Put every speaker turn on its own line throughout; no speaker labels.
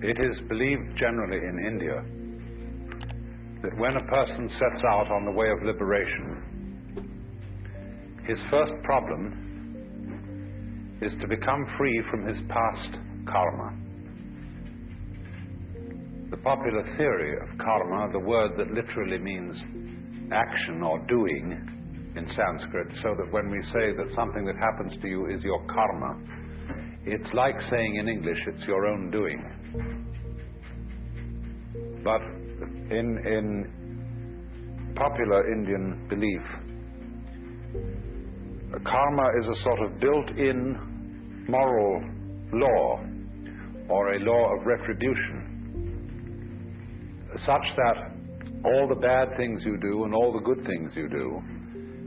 It is believed generally in India that when a person sets out on the way of liberation, his first problem is to become free from his past karma. The popular theory of karma, the word that literally means action or doing in Sanskrit, so that when we say that something that happens to you is your karma, it's like saying in English, it's your own doing. But in popular Indian belief, karma is a sort of built-in moral law, or a law of retribution, such that all the bad things you do and all the good things you do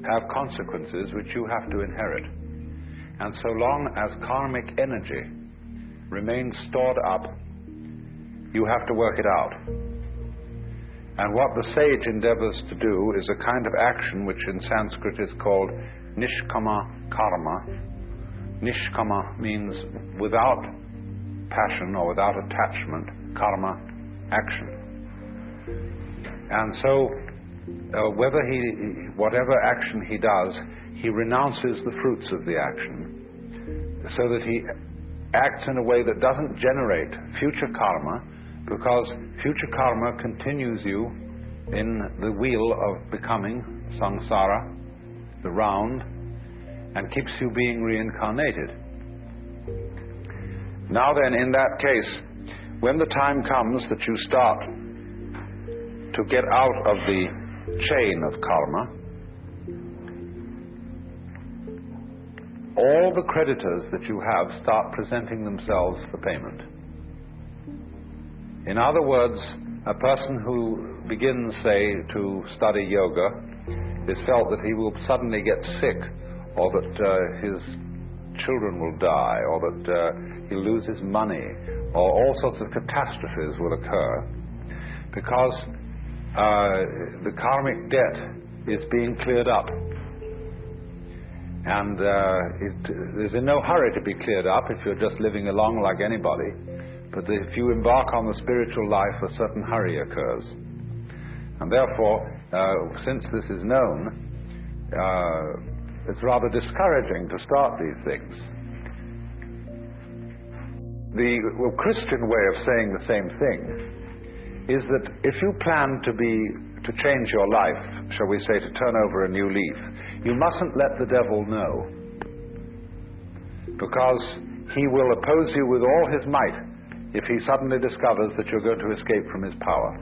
have consequences which you have to inherit. And so long as karmic energy remains stored up, you have to work it out. And what the sage endeavors to do is a kind of action which in Sanskrit is called nishkama karma. Nishkama means without passion or without attachment, karma, action. And so whatever action he does, he renounces the fruits of the action, so that he acts in a way that doesn't generate future karma, because future karma continues you in the wheel of becoming, samsara, the round, and keeps you being reincarnated. Now then, in that case, when the time comes that you start to get out of the chain of karma, all the creditors that you have start presenting themselves for payment. In other words, a person who begins, say, to study yoga is felt that he will suddenly get sick, or that his children will die, or that he'll lose his money, or all sorts of catastrophes will occur, because the karmic debt is being cleared up. And there's in no hurry to be cleared up if you're just living along like anybody. But if you embark on the spiritual life, a certain hurry occurs. And therefore, since this is known, it's rather discouraging to start these things. The Christian way of saying the same thing is that if you plan to change your life, shall we say, to turn over a new leaf, you mustn't let the devil know, because he will oppose you with all his might if he suddenly discovers that you're going to escape from his power.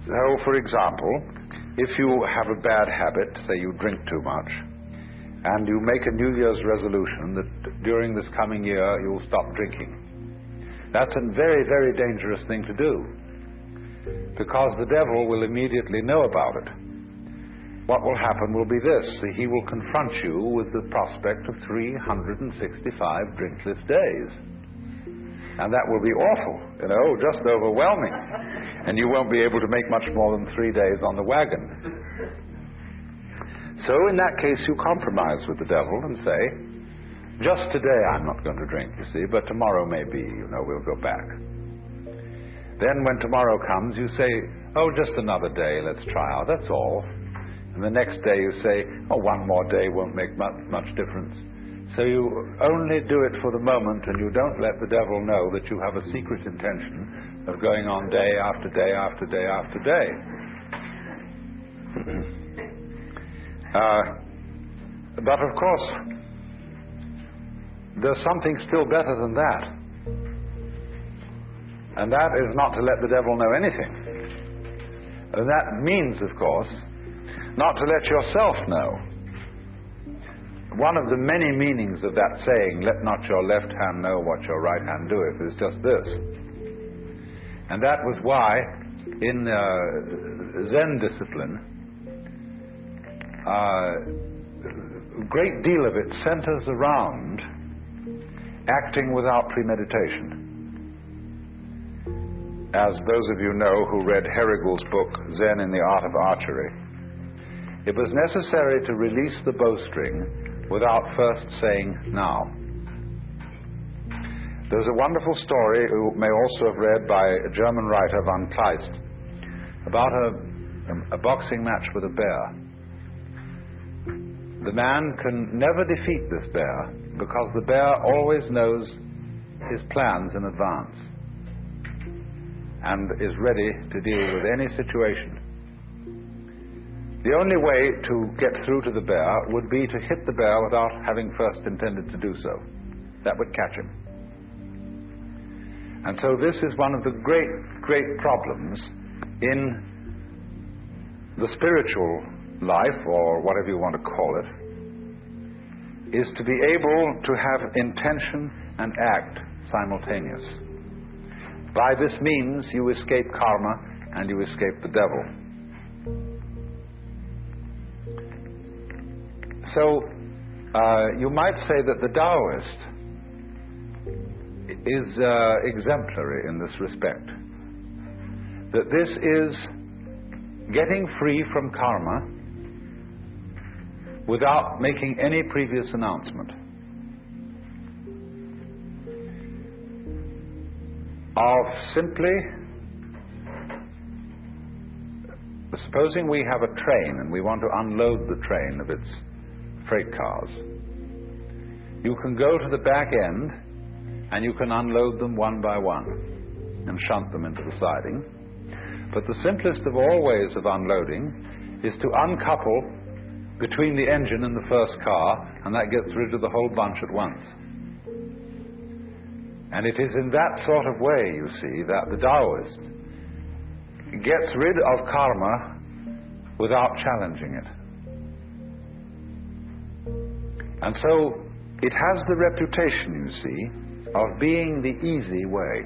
So, for example, if you have a bad habit, say you drink too much, and you make a New Year's resolution that during this coming year you'll stop drinking, that's a very, very dangerous thing to do, because the devil will immediately know about it. What will happen will be this: he will confront you with the prospect of 365 drinkless days. And that will be awful, just overwhelming. And you won't be able to make much more than 3 days on the wagon. So in that case, you compromise with the devil and say, just today I'm not going to drink, you see, but tomorrow maybe, we'll go back. Then when tomorrow comes, you say, oh, just another day, let's try out, that's all. And the next day you say, oh, one more day won't make much difference. So you only do it for the moment, and you don't let the devil know that you have a secret intention of going on day after day after day after day. But of course, there's something still better than that. And that is not to let the devil know anything. And that means, of course, not to let yourself know. One of the many meanings of that saying, let not your left hand know what your right hand doeth, is just this. And that was why in Zen discipline, a great deal of it centers around acting without premeditation. As those of you know who read Herrigel's book, Zen in the Art of Archery, it was necessary to release the bowstring without first saying now. There's a wonderful story, you may also have read, by a German writer, von Kleist, about a boxing match with a bear. The man can never defeat this bear because the bear always knows his plans in advance and is ready to deal with any situation. The only way to get through to the bear would be to hit the bear without having first intended to do so. That would catch him. And so this is one of the great problems in the spiritual life, or whatever you want to call it, is to be able to have intention and act simultaneous. By this means you escape karma and you escape the devil. So you might say that the Taoist is exemplary in this respect. That this is getting free from karma without making any previous announcement. Of simply, supposing we have a train and we want to unload the train of its freight cars, you can go to the back end and you can unload them one by one and shunt them into the siding. But the simplest of all ways of unloading is to uncouple between the engine and the first car, and that gets rid of the whole bunch at once. And it is in that sort of way, you see, that the Taoist gets rid of karma without challenging it. And so it has the reputation, you see, of being the easy way.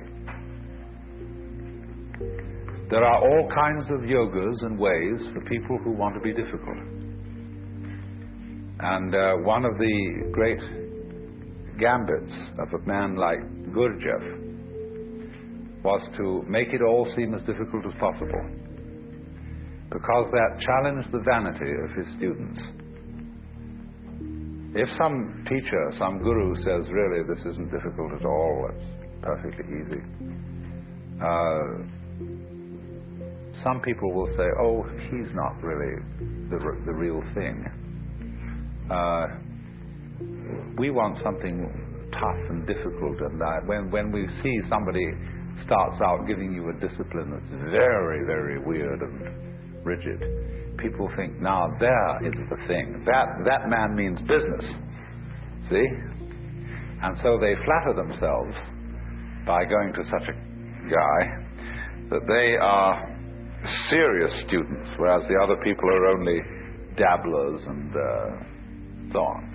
There are all kinds of yogas and ways for people who want to be difficult. And one of the great gambits of a man like Gurdjieff was to make it all seem as difficult as possible, because that challenged the vanity of his students. If some teacher, some guru says, really, this isn't difficult at all, it's perfectly easy, some people will say, oh, he's not really the real thing. We want something tough and difficult, and when we see somebody starts out giving you a discipline that's very, very weird and rigid, people think, now there is the thing. That man means business. See? And so they flatter themselves by going to such a guy that they are serious students, whereas the other people are only dabblers and so on.